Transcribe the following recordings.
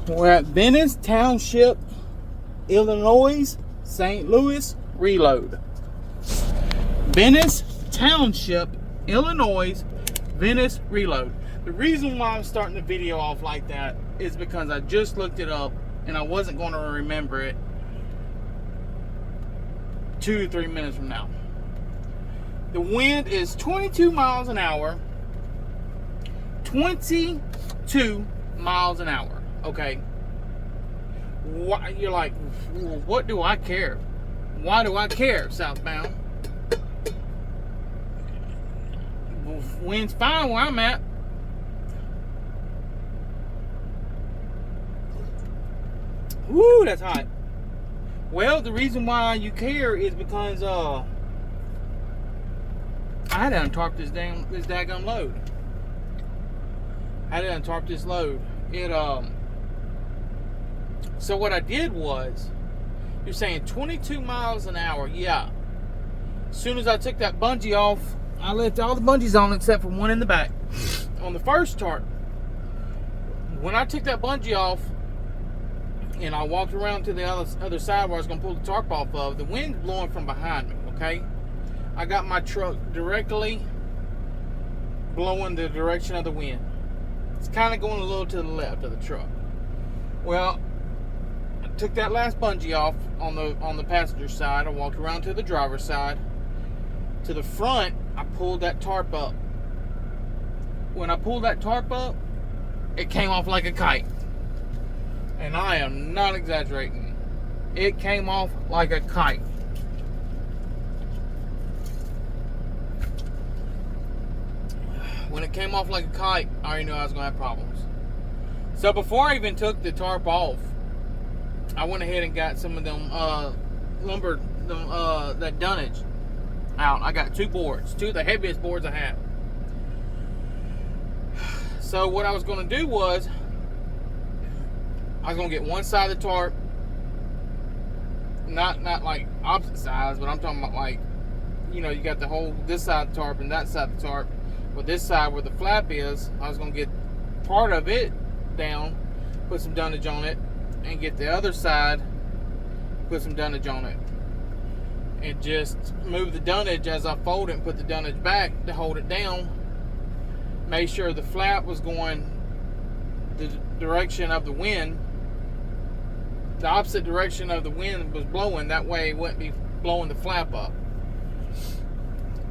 We're at Venice Township, Illinois, St. Louis, reload. Venice Township, Illinois, Venice, reload. The reason why I'm starting the video off like that is because I just looked it up and I wasn't going to remember it 2 to 3 minutes from now. The wind is 22 miles an hour. 22 miles an hour. Okay. Why, you're like, what do I care? Why do I care, southbound? Wind's fine where I'm at. Woo, that's hot. Well, the reason why you care is because I had to untarp this daggum load. I had to untarp this load. So what I did was, you're saying 22 miles an hour. Yeah. As soon as I took that bungee off, I left all the bungees on except for one in the back. On the first tarp, when I took that bungee off and I walked around to the other side where I was going to pull the tarp off of, the wind's blowing from behind me, okay? I got my truck directly blowing the direction of the wind. It's kind of going a little to the left of the truck. Well, I took that last bungee off on the passenger side. I walked around to the driver's side. To the front, I pulled that tarp up. When I pulled that tarp up, it came off like a kite. And I am not exaggerating. It came off like a kite. When it came off like a kite, I already knew I was going to have problems. So before I even took the tarp off, I went ahead and got some of them lumber, that dunnage out. I got 2 boards, 2 of the heaviest boards I have. So what I was going to do was, I was going to get one side of the tarp, not like opposite sides, but I'm talking about like, you know, you got the whole, this side of the tarp and that side of the tarp. But this side where the flap is, I was going to get part of it down, put some dunnage on it, and get the other side, put some dunnage on it. And just move the dunnage as I fold it and put the dunnage back to hold it down. Make sure the flap was going the direction of the wind. The opposite direction of the wind was blowing. That way it wouldn't be blowing the flap up.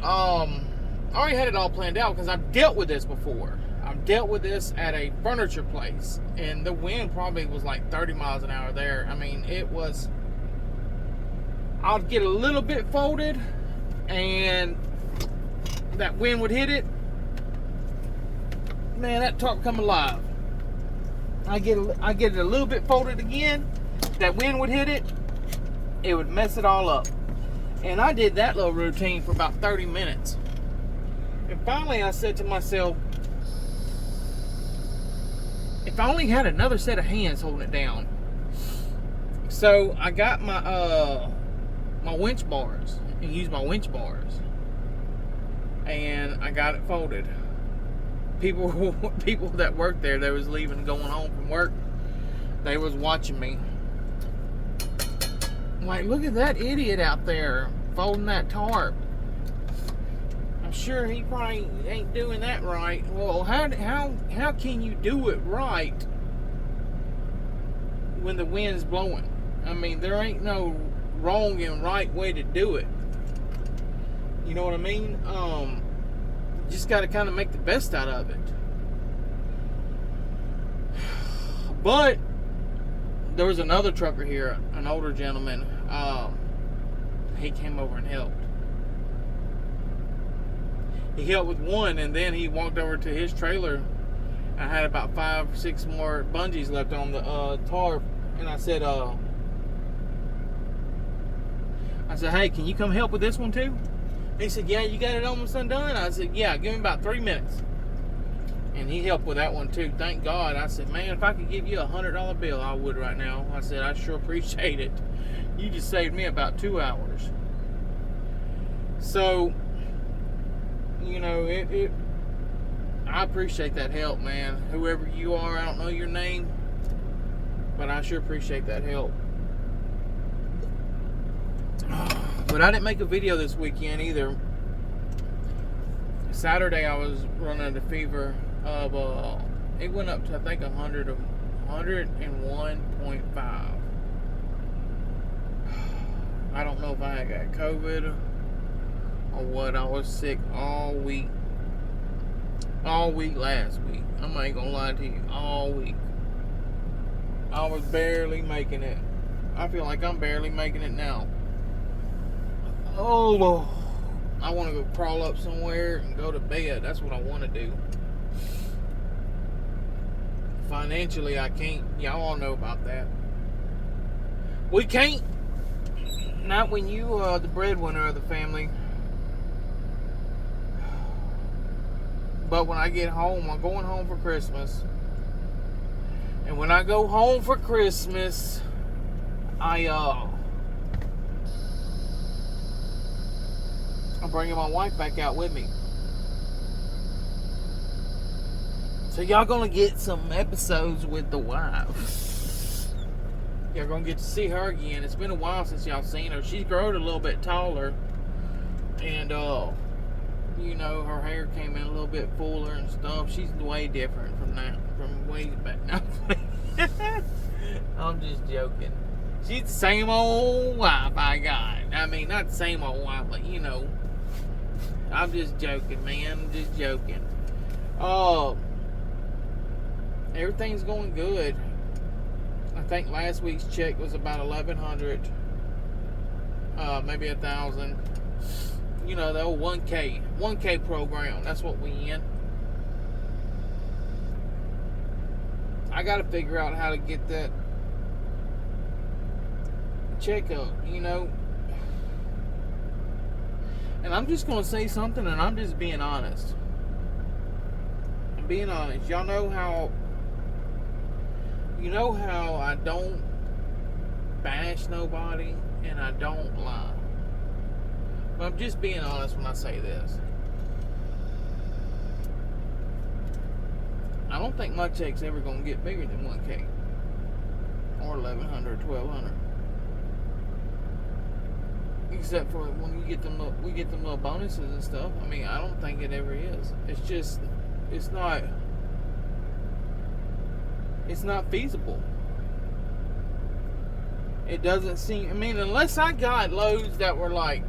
I already had it all planned out because I've dealt with this before. I've dealt with this at a furniture place, and the wind probably was like 30 miles an hour there. I mean, it was, I'll get a little bit folded and that wind would hit it. Man, that tarp come alive. I get it a little bit folded again, that wind would hit it, it would mess it all up. And I did that little routine for about 30 minutes. And finally I said to myself, if I only had another set of hands holding it down. So I got my my winch bars and used my winch bars. And I got it folded. People that worked there, they was leaving, going home from work, they was watching me. I'm like, look at that idiot out there folding that tarp. I'm sure he probably ain't doing that right. Well, how can you do it right when the wind's blowing? I mean, there ain't no wrong and right way to do it. You know what I mean? Just got to kind of make the best out of it. But there was another trucker here, an older gentleman. He came over and helped. He helped with one, and then he walked over to his trailer. I had about 5 or 6 more bungees left on the tarp, and I said, hey, can you come help with this one too? He said, yeah, you got it almost undone? I said, yeah, give me about 3 minutes. And he helped with that one too, thank God. I said, man, if I could give you a $100 bill, I would right now. I said, I sure appreciate it. You just saved me about 2 hours. So, you know, I appreciate that help, man. Whoever you are, I don't know your name. I sure appreciate that help. But I didn't make a video this weekend either. Saturday I was running a fever of it went up to I think 101.5. I don't know if I got COVID or what. I was sick all week last week. I ain't gonna lie to you, all week. I was barely making it. I feel like I'm barely making it now. Oh, I want to go crawl up somewhere and go to bed. That's what I want to do. Financially, I can't. Y'all all know about that. We can't. Not when you are the breadwinner of the family. But when I get home, I'm going home for Christmas. And when I go home for Christmas, I'm bringing my wife back out with me. So y'all gonna get some episodes with the wife. Y'all gonna get to see her again. It's been a while since y'all seen her. She's grown a little bit taller. And, you know, her hair came in a little bit fuller and stuff. She's way different from way back now. I'm just joking. She's the same old wife I got. I mean, not the same old wife, but you know. I'm just joking, man. I'm just joking. Everything's going good. I think last week's check was about $1,100. Maybe $1,000. You know, the old 1K program. That's what we in. I got to figure out how to get that check up, you know. And I'm just going to say something, and I'm just being honest. I'm being honest. Y'all know how, I don't bash nobody, and I don't lie. But I'm just being honest when I say this. I don't think my check's ever going to get bigger than 1K. Or $1,100, $1,200. Except for when we get them little bonuses and stuff. I mean, I don't think it ever is. It's just, it's not feasible. It doesn't seem, I mean, unless I got loads that were like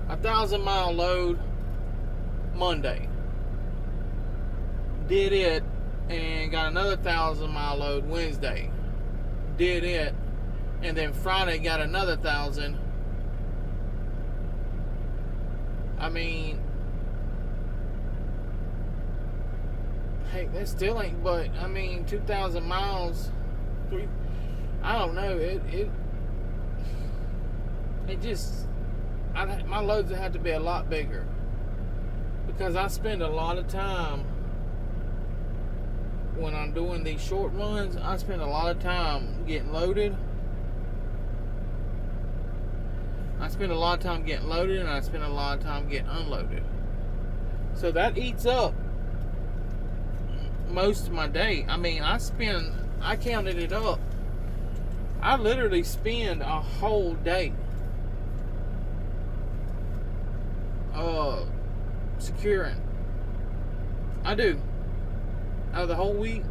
1,000-mile load Monday. Did it and got another 1,000-mile load Wednesday. Did it. And then Friday got another 1,000. I mean, hey, that still ain't, but I mean, 2,000 miles, I don't know, it just, my loads would have to be a lot bigger, because I spend a lot of time, when I'm doing these short runs, I spend a lot of time getting loaded. I spend a lot of time getting loaded, and I spend a lot of time getting unloaded. So that eats up most of my day. I mean, I counted it up. I literally spend a whole day securing. I do. Out of the whole week,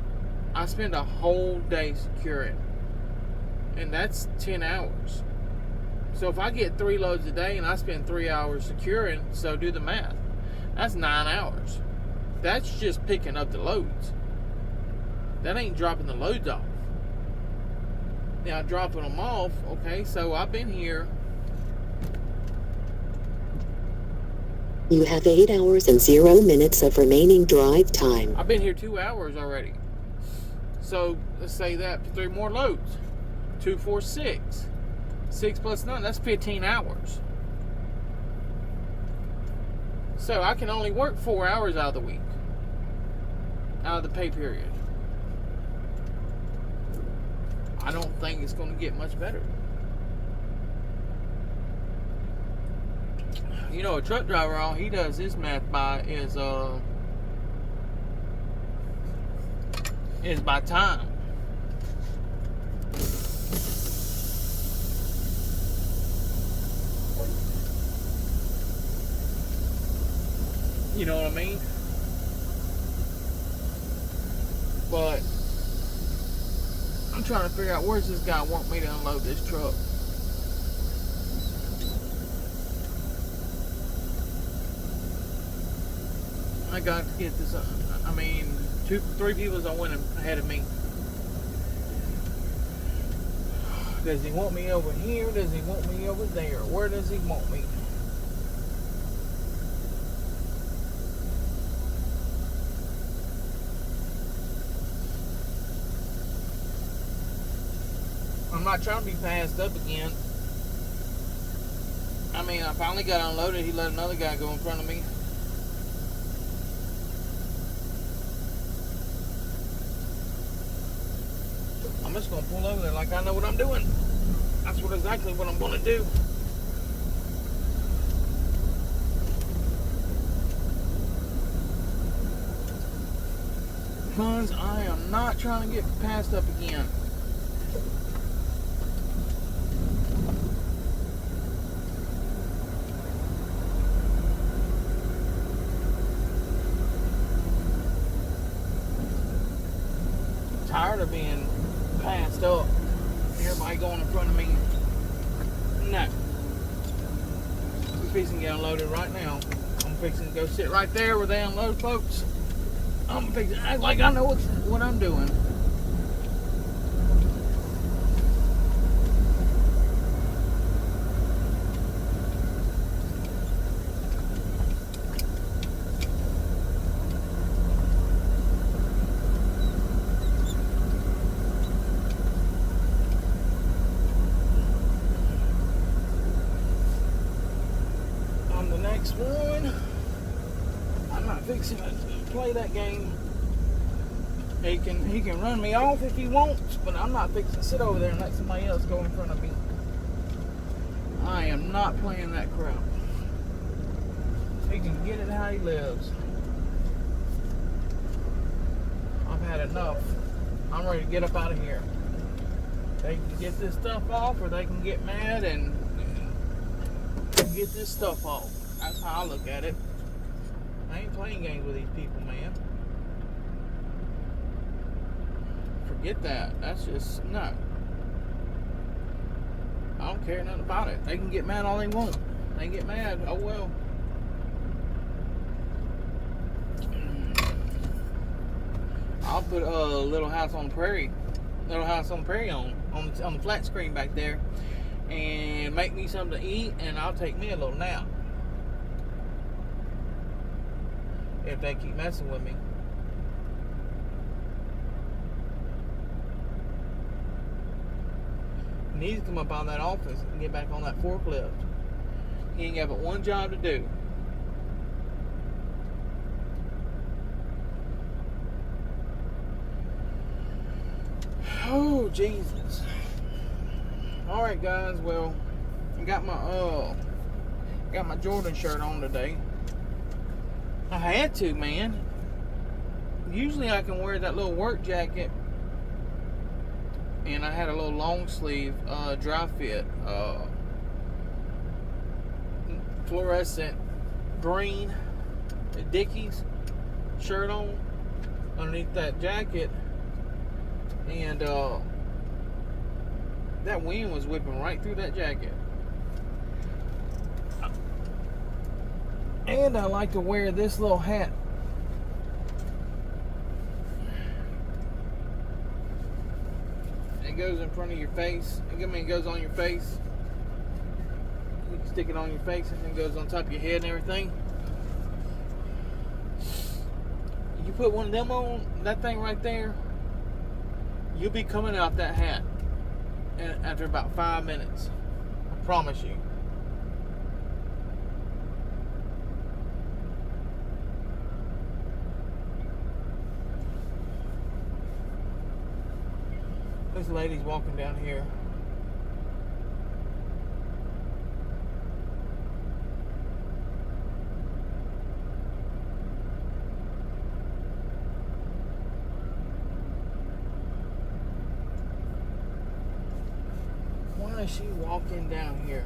I spend a whole day securing. And that's 10 hours. So if I get 3 loads a day and I spend 3 hours securing, so do the math. That's 9 hours. That's just picking up the loads. That ain't dropping the loads off. Now, dropping them off, okay, so I've been here. You have 8 hours and 0 minutes of remaining drive time. I've been here 2 hours already. So let's say that 3 more loads. 2, 4, 6. 6 plus 9, that's 15 hours. So I can only work 4 hours out of the week. Out of the pay period. I don't think it's going to get much better. You know, a truck driver, all he does his math by is by time. You know what I mean? But I'm trying to figure out where's this guy want me to unload this truck. I got to get this. I mean, 3 people are winning ahead of me. Does he want me over here? Does he want me over there? Where does he want me? I'm not trying to be passed up again. I mean, I finally got unloaded. He let another guy go in front of me. I'm just going to pull over there like I know what I'm doing. That's exactly what I'm going to do. Because I am not trying to get passed up again. I'm tired of being passed up. Everybody going in front of me. No. We're fixing to get unloaded right now. I'm fixing to go sit right there where they unload folks. I'm fixing to act like I know what I'm doing. One. I'm not fixing to play that game. He can run me off if he wants, but I'm not fixing to sit over there and let somebody else go in front of me. I am not playing that crap. He can get it how he lives. I've had enough. I'm ready to get up out of here. They can get this stuff off, or they can get mad and get this stuff off. That's how I look at it. I ain't playing games with these people, man. Forget that. That's just, no. I don't care nothing about it. They can get mad all they want. They get mad, oh well. I'll put a Little House on the Prairie. Little House on the Prairie on the flat screen back there. And make me something to eat, and I'll take me a little nap. If they keep messing with me. He needs to come up out of that office and get back on that forklift. He ain't got but one job to do. Oh, Jesus. Alright, guys, well, I got my Jordan shirt on today. I had to, man. Usually I can wear that little work jacket, and I had a little long sleeve dry fit fluorescent green Dickies shirt on underneath that jacket, and that wind was whipping right through that jacket. And I like to wear this little hat. It goes in front of your face. I mean, it goes on your face. You can stick it on your face, and it goes on top of your head and everything. You put one of them on, that thing right there, you'll be coming out that hat after about 5 minutes. I promise you. This lady's walking down here. Why is she walking down here?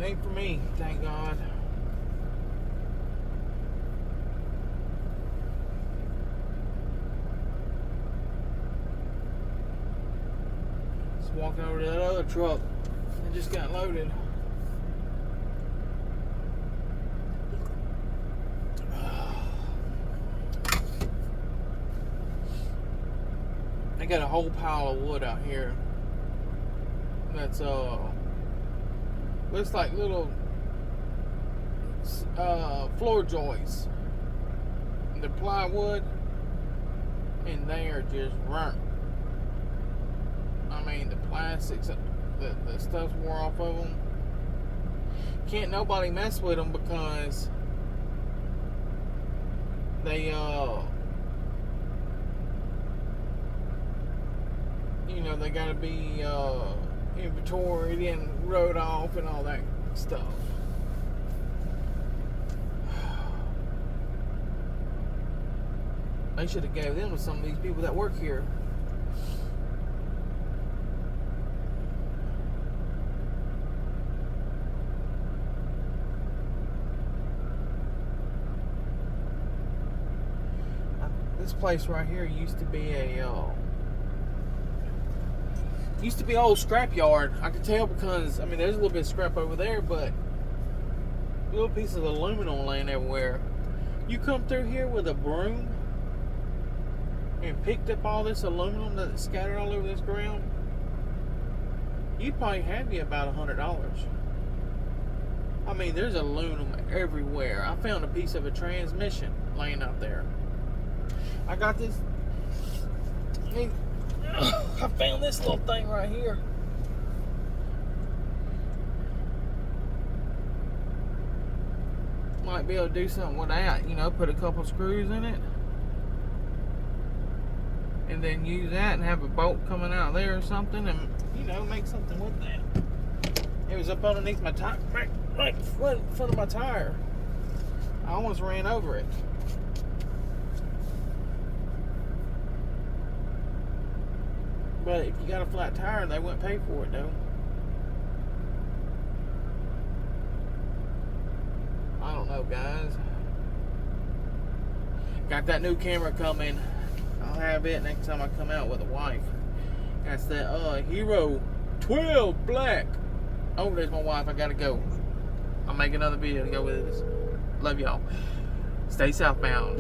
It ain't for me, thank God. Just walking over to that other truck that just got loaded. I got a whole pile of wood out here. That's looks like little floor joists. They're plywood, and they are just burnt. I mean, the plastics, the stuff's wore off of them. Can't nobody mess with them because they you know, they gotta be inventoried and wrote off and all that stuff. They should have gave them to some of these people that work here. This place right here used to be a old scrap yard. I could tell because, I mean, there's a little bit of scrap over there, but little pieces of aluminum laying everywhere. You come through here with a broom and picked up all this aluminum that's scattered all over this ground, you'd probably have you about $100. I mean, there's aluminum everywhere. I found a piece of a transmission laying out there. I got this. I found this little thing right here. Might be able to do something with that, you know, put a couple screws in it and then use that and have a bolt coming out there or something, and, you know, make something with that. It was up underneath my tire, right in front of my tire. I almost ran over it. But if you got a flat tire, they wouldn't pay for it, though. I don't know, guys. Got that new camera coming. I'll have it next time I come out with a wife. That's that Hero 12 Black. Oh, there's my wife. I gotta go. I'll make another video to go with this. Love y'all. Stay southbound.